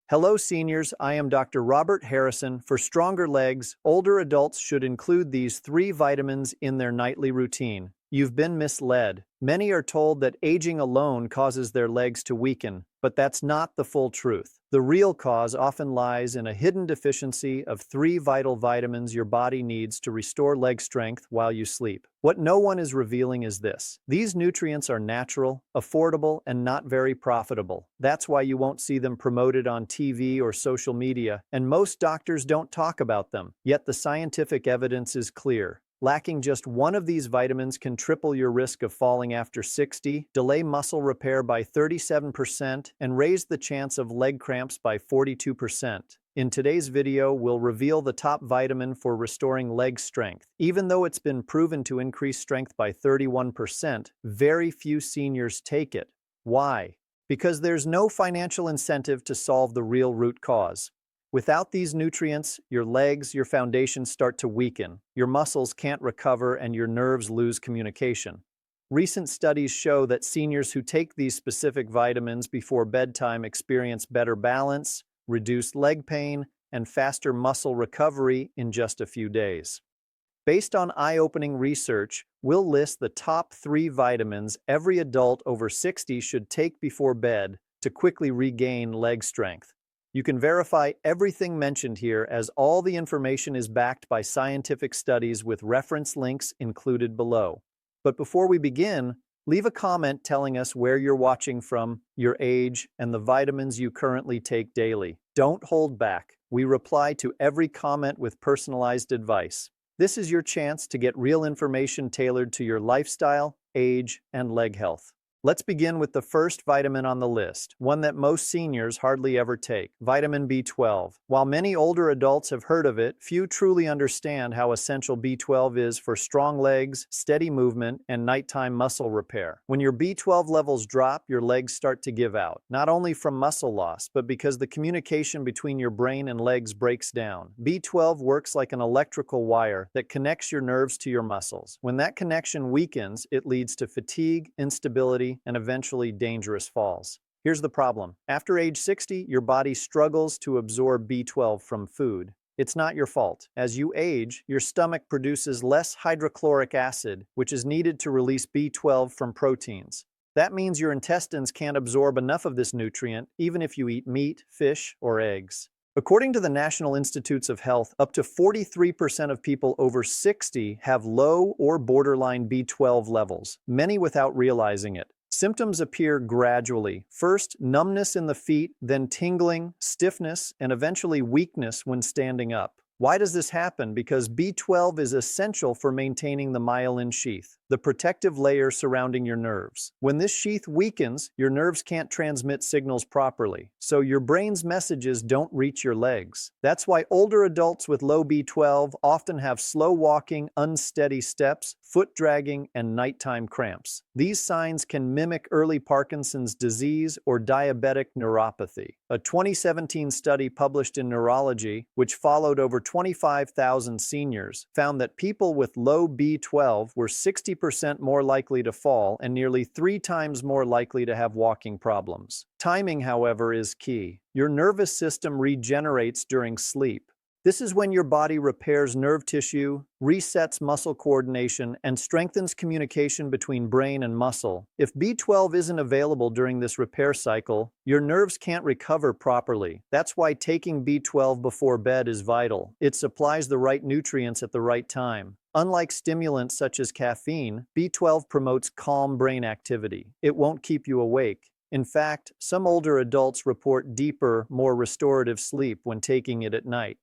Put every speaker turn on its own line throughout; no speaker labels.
Hello, seniors. I am Dr. Robert Harrison. For stronger legs, older adults should include these 3 vitamins in their nightly routine. You've been misled. Many are told that aging alone causes their legs to weaken, but that's not the full truth. The real cause often lies in a hidden deficiency of 3 vital vitamins your body needs to restore leg strength while you sleep. What no one is revealing is this: these nutrients are natural, affordable, and not very profitable. That's why you won't see them promoted on TV or social media, and most doctors don't talk about them. Yet the scientific evidence is clear. Lacking just one of these vitamins can triple your risk of falling after 60, delay muscle repair by 37%, and raise the chance of leg cramps by 42%. In today's video, we'll reveal the top vitamin for restoring leg strength. Even though it's been proven to increase strength by 31%, very few seniors take it. Why? Because there's no financial incentive to solve the real root cause. Without these nutrients, your legs, your foundation start to weaken, your muscles can't recover, and your nerves lose communication. Recent studies show that seniors who take these specific vitamins before bedtime experience better balance, reduced leg pain, and faster muscle recovery in just a few days. Based on eye-opening research, we'll list the top 3 vitamins every adult over 60 should take before bed to quickly regain leg strength. You can verify everything mentioned here, as all the information is backed by scientific studies with reference links included below. But before we begin, leave a comment telling us where you're watching from, your age, and the vitamins you currently take daily. Don't hold back. We reply to every comment with personalized advice. This is your chance to get real information tailored to your lifestyle, age, and leg health. Let's begin with the first vitamin on the list, one that most seniors hardly ever take: vitamin B12. While many older adults have heard of it, few truly understand how essential B12 is for strong legs, steady movement, and nighttime muscle repair. When your B12 levels drop, your legs start to give out, not only from muscle loss, but because the communication between your brain and legs breaks down. B12 works like an electrical wire that connects your nerves to your muscles. When that connection weakens, it leads to fatigue, instability, and eventually dangerous falls. Here's the problem. After age 60, your body struggles to absorb B12 from food. It's not your fault. As you age, your stomach produces less hydrochloric acid, which is needed to release B12 from proteins. That means your intestines can't absorb enough of this nutrient, even if you eat meat, fish, or eggs. According to the National Institutes of Health, up to 43% of people over 60 have low or borderline B12 levels, many without realizing it. Symptoms appear gradually. First, numbness in the feet, then tingling, stiffness, and eventually weakness when standing up. Why does this happen? Because B12 is essential for maintaining the myelin sheath, the protective layer surrounding your nerves. When this sheath weakens, your nerves can't transmit signals properly, so your brain's messages don't reach your legs. That's why older adults with low B12 often have slow walking, unsteady steps, foot dragging, and nighttime cramps. These signs can mimic early Parkinson's disease or diabetic neuropathy. A 2017 study published in Neurology, which followed over 25,000 seniors, found that people with low B12 were 60% more likely to fall and nearly 3 times more likely to have walking problems. Timing, however, is key. Your nervous system regenerates during sleep. This is when your body repairs nerve tissue, resets muscle coordination, and strengthens communication between brain and muscle. If B12 isn't available during this repair cycle, your nerves can't recover properly. That's why taking B12 before bed is vital. It supplies the right nutrients at the right time. Unlike stimulants such as caffeine, B12 promotes calm brain activity. It won't keep you awake. In fact, some older adults report deeper, more restorative sleep when taking it at night.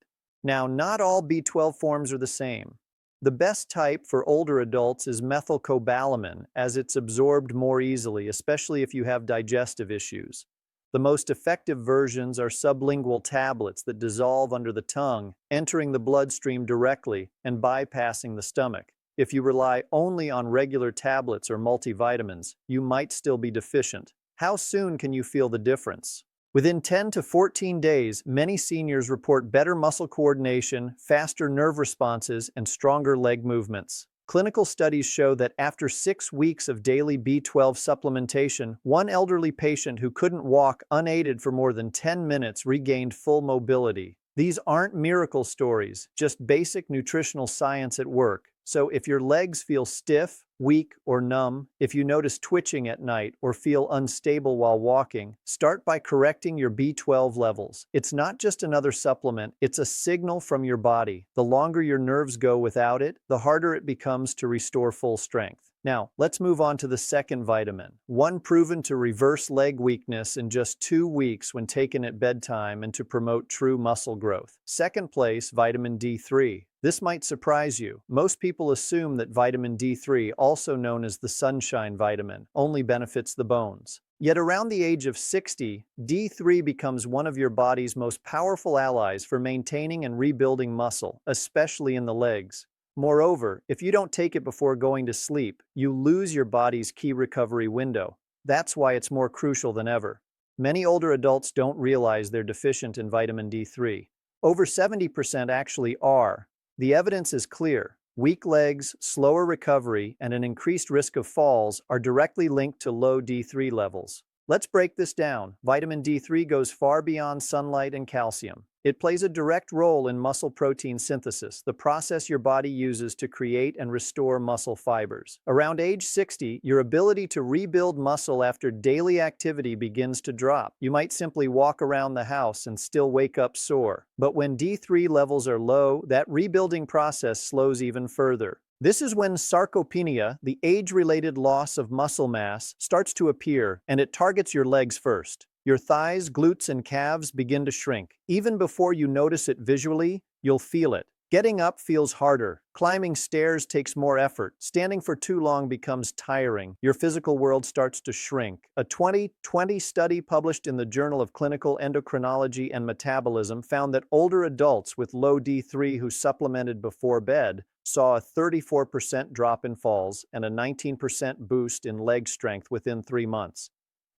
Now, not all B12 forms are the same. The best type for older adults is methylcobalamin, as it's absorbed more easily, especially if you have digestive issues. The most effective versions are sublingual tablets that dissolve under the tongue, entering the bloodstream directly and bypassing the stomach. If you rely only on regular tablets or multivitamins, you might still be deficient. How soon can you feel the difference? Within 10 to 14 days, many seniors report better muscle coordination, faster nerve responses, and stronger leg movements. Clinical studies show that after 6 weeks of daily B12 supplementation, one elderly patient who couldn't walk unaided for more than 10 minutes regained full mobility. These aren't miracle stories, just basic nutritional science at work. So if your legs feel stiff, weak, or numb, if you notice twitching at night or feel unstable while walking, start by correcting your B12 levels. It's not just another supplement, it's a signal from your body. The longer your nerves go without it, the harder it becomes to restore full strength. Now, let's move on to the second vitamin, one proven to reverse leg weakness in just 2 weeks when taken at bedtime and to promote true muscle growth. Second place, vitamin D3. This might surprise you. Most people assume that vitamin D3, also known as the sunshine vitamin, only benefits the bones. Yet around the age of 60, D3 becomes one of your body's most powerful allies for maintaining and rebuilding muscle, especially in the legs. Moreover, if you don't take it before going to sleep, you lose your body's key recovery window. That's why it's more crucial than ever. Many older adults don't realize they're deficient in vitamin D3. Over 70% actually are. The evidence is clear. Weak legs, slower recovery, and an increased risk of falls are directly linked to low D3 levels. Let's break this down. Vitamin D3 goes far beyond sunlight and calcium. It plays a direct role in muscle protein synthesis, the process your body uses to create and restore muscle fibers. Around age 60, your ability to rebuild muscle after daily activity begins to drop. You might simply walk around the house and still wake up sore. But when D3 levels are low, that rebuilding process slows even further. This is when sarcopenia, the age-related loss of muscle mass, starts to appear, and it targets your legs first. Your thighs, glutes, and calves begin to shrink. Even before you notice it visually, you'll feel it. Getting up feels harder. Climbing stairs takes more effort. Standing for too long becomes tiring. Your physical world starts to shrink. A 2020 study published in the Journal of Clinical Endocrinology and Metabolism found that older adults with low D3 who supplemented before bed saw a 34% drop in falls and a 19% boost in leg strength within 3 months.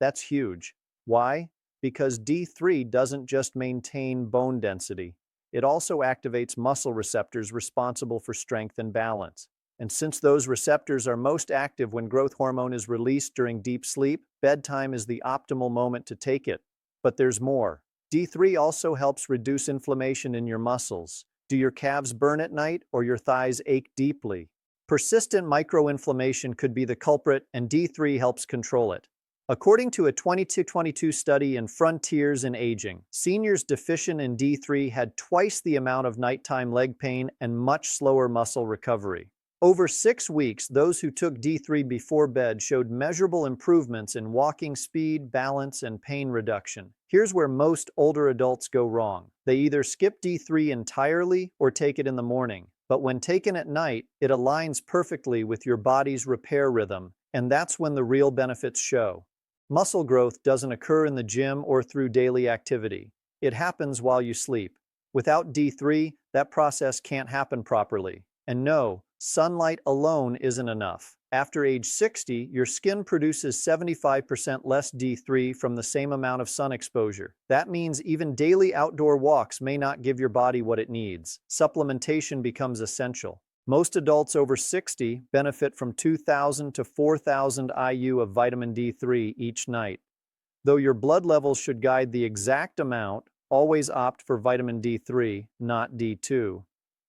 That's huge. Why? Because D3 doesn't just maintain bone density. It also activates muscle receptors responsible for strength and balance. And since those receptors are most active when growth hormone is released during deep sleep, bedtime is the optimal moment to take it. But there's more. D3 also helps reduce inflammation in your muscles. Do your calves burn at night or your thighs ache deeply? Persistent microinflammation could be the culprit, and D3 helps control it. According to a 2022 study in Frontiers in Aging, seniors deficient in D3 had twice the amount of nighttime leg pain and much slower muscle recovery. Over 6 weeks, those who took D3 before bed showed measurable improvements in walking speed, balance, and pain reduction. Here's where most older adults go wrong. They either skip D3 entirely or take it in the morning. But when taken at night, it aligns perfectly with your body's repair rhythm, and that's when the real benefits show. Muscle growth doesn't occur in the gym or through daily activity. It happens while you sleep. Without D3, that process can't happen properly. And no, sunlight alone isn't enough. After age 60, your skin produces 75% less D3 from the same amount of sun exposure. That means even daily outdoor walks may not give your body what it needs. Supplementation becomes essential. Most adults over 60 benefit from 2,000 to 4,000 IU of vitamin D3 each night. Though your blood levels should guide the exact amount, always opt for vitamin D3, not D2.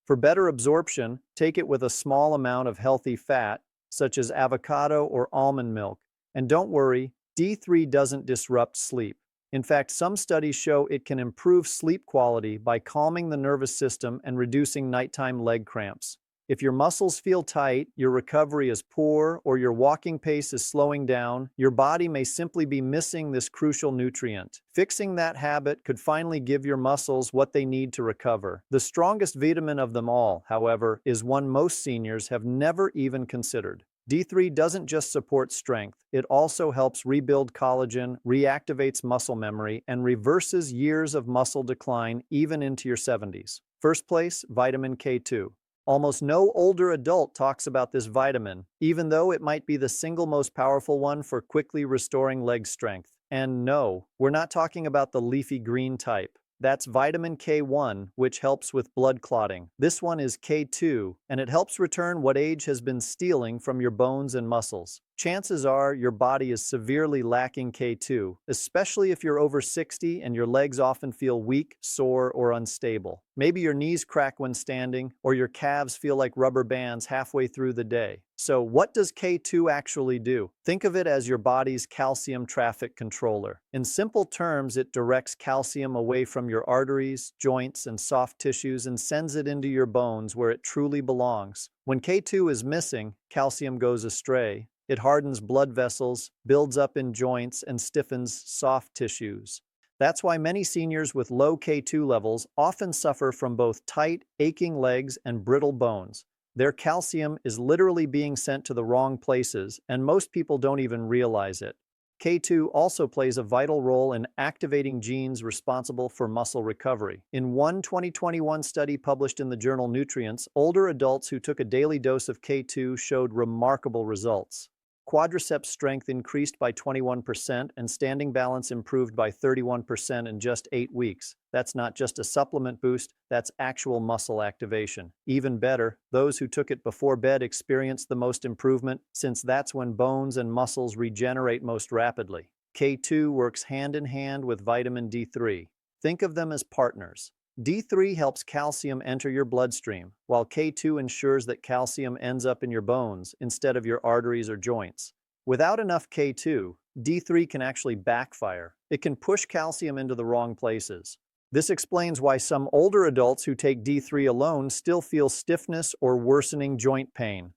For better absorption, take it with a small amount of healthy fat, such as avocado or almond milk. And don't worry, D3 doesn't disrupt sleep. In fact, some studies show it can improve sleep quality by calming the nervous system and reducing nighttime leg cramps. If your muscles feel tight, your recovery is poor, or your walking pace is slowing down, your body may simply be missing this crucial nutrient. Fixing that habit could finally give your muscles what they need to recover. The strongest vitamin of them all, however, is one most seniors have never even considered. D3 doesn't just support strength, it also helps rebuild collagen, reactivates muscle memory, and reverses years of muscle decline even into your 70s. First place, vitamin K2. Almost no older adult talks about this vitamin, even though it might be the single most powerful one for quickly restoring leg strength. And no, we're not talking about the leafy green type. That's vitamin K1, which helps with blood clotting. This one is K2, and it helps return what age has been stealing from your bones and muscles. Chances are your body is severely lacking K2, especially if you're over 60 and your legs often feel weak, sore, or unstable. Maybe your knees crack when standing, or your calves feel like rubber bands halfway through the day. So, what does K2 actually do? Think of it as your body's calcium traffic controller. In simple terms, it directs calcium away from your arteries, joints, and soft tissues and sends it into your bones where it truly belongs. When K2 is missing, calcium goes astray. It hardens blood vessels, builds up in joints, and stiffens soft tissues. That's why many seniors with low K2 levels often suffer from both tight, aching legs and brittle bones. Their calcium is literally being sent to the wrong places, and most people don't even realize it. K2 also plays a vital role in activating genes responsible for muscle recovery. In one 2021 study published in the journal Nutrients, older adults who took a daily dose of K2 showed remarkable results. Quadriceps strength increased by 21% and standing balance improved by 31% in just 8 weeks. That's not just a supplement boost, that's actual muscle activation. Even better, those who took it before bed experienced the most improvement, since that's when bones and muscles regenerate most rapidly. K2 works hand in hand with vitamin D3. Think of them as partners. D3 helps calcium enter your bloodstream, while K2 ensures that calcium ends up in your bones instead of your arteries or joints. Without enough K2, D3 can actually backfire. It can push calcium into the wrong places. This explains why some older adults who take D3 alone still feel stiffness or worsening joint pain.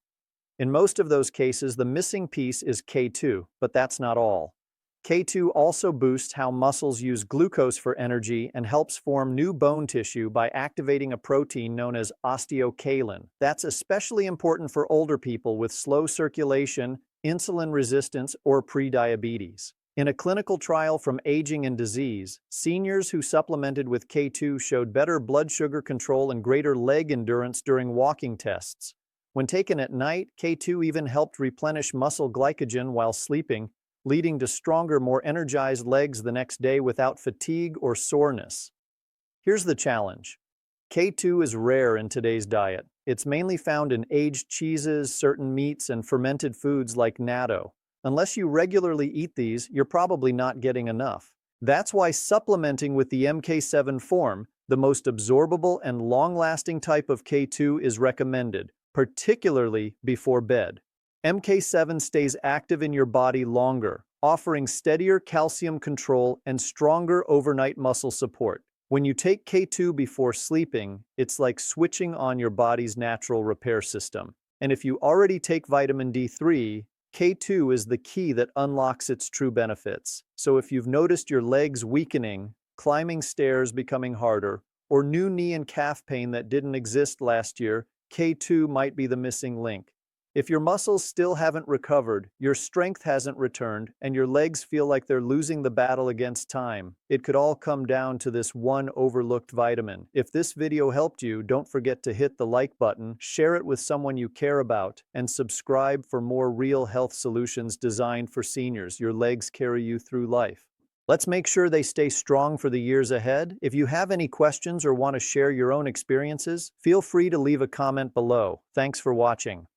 In most of those cases, the missing piece is K2, but that's not all. K2 also boosts how muscles use glucose for energy and helps form new bone tissue by activating a protein known as osteocalin. That's especially important for older people with slow circulation, insulin resistance, or prediabetes. In a clinical trial from Aging and Disease, seniors who supplemented with K2 showed better blood sugar control and greater leg endurance during walking tests. When taken at night, K2 even helped replenish muscle glycogen while sleeping, leading to stronger, more energized legs the next day without fatigue or soreness. Here's the challenge. K2 is rare in today's diet. It's mainly found in aged cheeses, certain meats, and fermented foods like natto. Unless you regularly eat these, you're probably not getting enough. That's why supplementing with the MK7 form, the most absorbable and long-lasting type of K2, is recommended, particularly before bed. MK7 stays active in your body longer, offering steadier calcium control and stronger overnight muscle support. When you take K2 before sleeping, it's like switching on your body's natural repair system. And if you already take vitamin D3, K2 is the key that unlocks its true benefits. So if you've noticed your legs weakening, climbing stairs becoming harder, or new knee and calf pain that didn't exist last year, K2 might be the missing link. If your muscles still haven't recovered, your strength hasn't returned, and your legs feel like they're losing the battle against time, it could all come down to this one overlooked vitamin. If this video helped you, don't forget to hit the like button, share it with someone you care about, and subscribe for more real health solutions designed for seniors. Your legs carry you through life. Let's make sure they stay strong for the years ahead. If you have any questions or want to share your own experiences, feel free to leave a comment below. Thanks for watching.